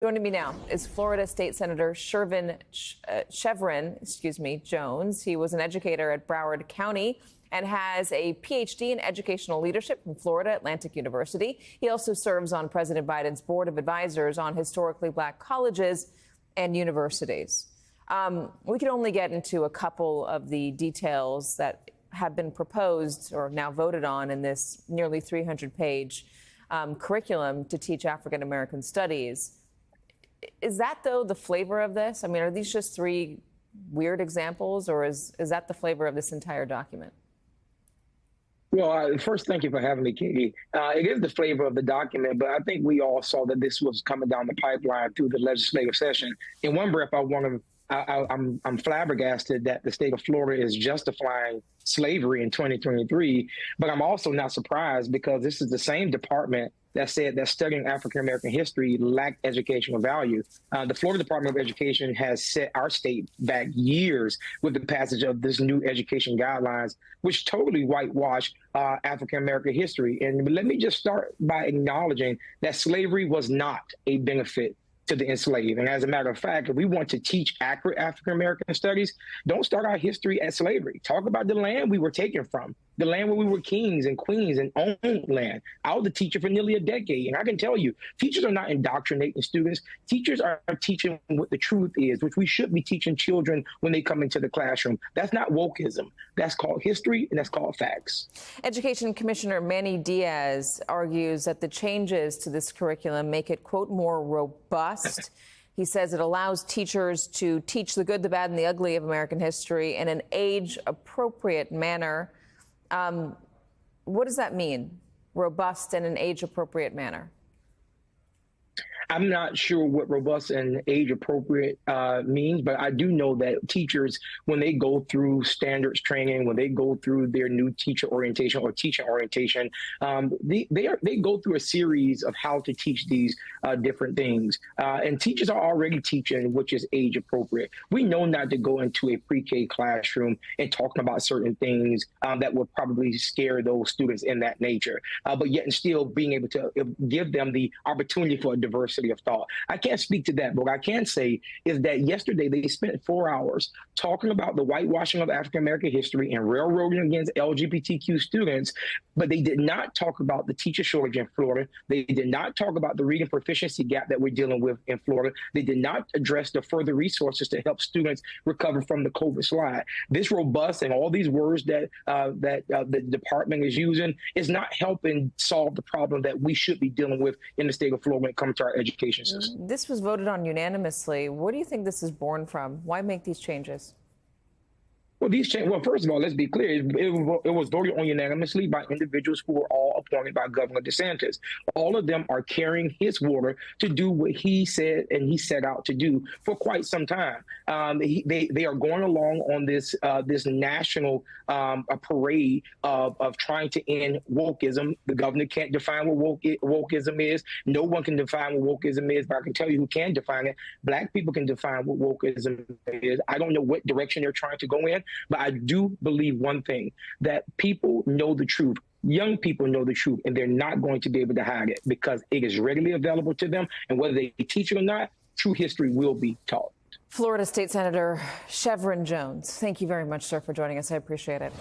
Joining me now is Florida State Senator Chevron Jones. He was an educator at Broward County and has a PhD in educational leadership from Florida Atlantic University. He also serves on President Biden's board of advisors on historically black colleges and universities. We can only get into a couple of the details that have been proposed or now voted on in this nearly 300-page curriculum to teach African American studies. Is that, though, the flavor of this? I mean, are these just three weird examples, or is that the flavor of this entire document? Well, first, thank you for having me, Katie. It is the flavor of the document, but I think we all saw that this was coming down the pipeline through the legislative session. In one breath, I'm flabbergasted that the state of Florida is justifying slavery in 2023, but I'm also not surprised because this is the same department that said that studying African-American history lacked educational value. The Florida Department of Education has set our state back years with the passage of this new education guidelines, which totally whitewash African-American history. And let me just start by acknowledging that slavery was not a benefit to the enslaved. And as a matter of fact, if we want to teach accurate African-American studies, don't start our history at slavery. Talk about the land we were taken from, the land where we were kings and queens and owned land. I was a teacher for nearly a decade, and I can tell you, teachers are not indoctrinating students. Teachers are teaching what the truth is, which we should be teaching children when they come into the classroom. That's not wokeism. That's called history, and that's called facts. Education Commissioner Manny Diaz argues that the changes to this curriculum make it, quote, more robust. He says it allows teachers to teach the good, the bad, and the ugly of American history in an age-appropriate manner. What does that mean, robust and an age-appropriate manner? I'm not sure what robust and age-appropriate means, but I do know that teachers, when they go through standards training, when they go through their new teacher orientation or teaching orientation, they go through a series of how to teach these different things. And teachers are already teaching, which is age-appropriate. We know not to go into a pre-K classroom and talking about certain things that would probably scare those students in that nature, but yet and still being able to give them the opportunity for a diversity of thought. I can't speak to that, but what I can say is that yesterday they spent 4 hours talking about the whitewashing of African-American history and railroading against LGBTQ students, but they did not talk about the teacher shortage in Florida. They did not talk about the reading proficiency gap that we're dealing with in Florida. They did not address the further resources to help students recover from the COVID slide. This robust and all these words that the department is using is not helping solve the problem that we should be dealing with in the state of Florida when it comes to our education system. This was voted on unanimously. What do you think this is born from? Why make these changes? Well, first of all, let's be clear. It was voted on unanimously by individuals who were all appointed by Governor DeSantis. All of them are carrying his water to do what he said and he set out to do for quite some time. They are going along on this national parade of trying to end wokeism. The governor can't define what wokeism is. No one can define what wokeism is, but I can tell you who can define it. Black people can define what wokeism is. I don't know what direction they're trying to go in. But I do believe one thing, that people know the truth. Young people know the truth, and they're not going to be able to hide it because it is readily available to them. And whether they teach it or not, true history will be taught. Florida State Senator Chevron Jones, thank you very much, sir, for joining us. I appreciate it.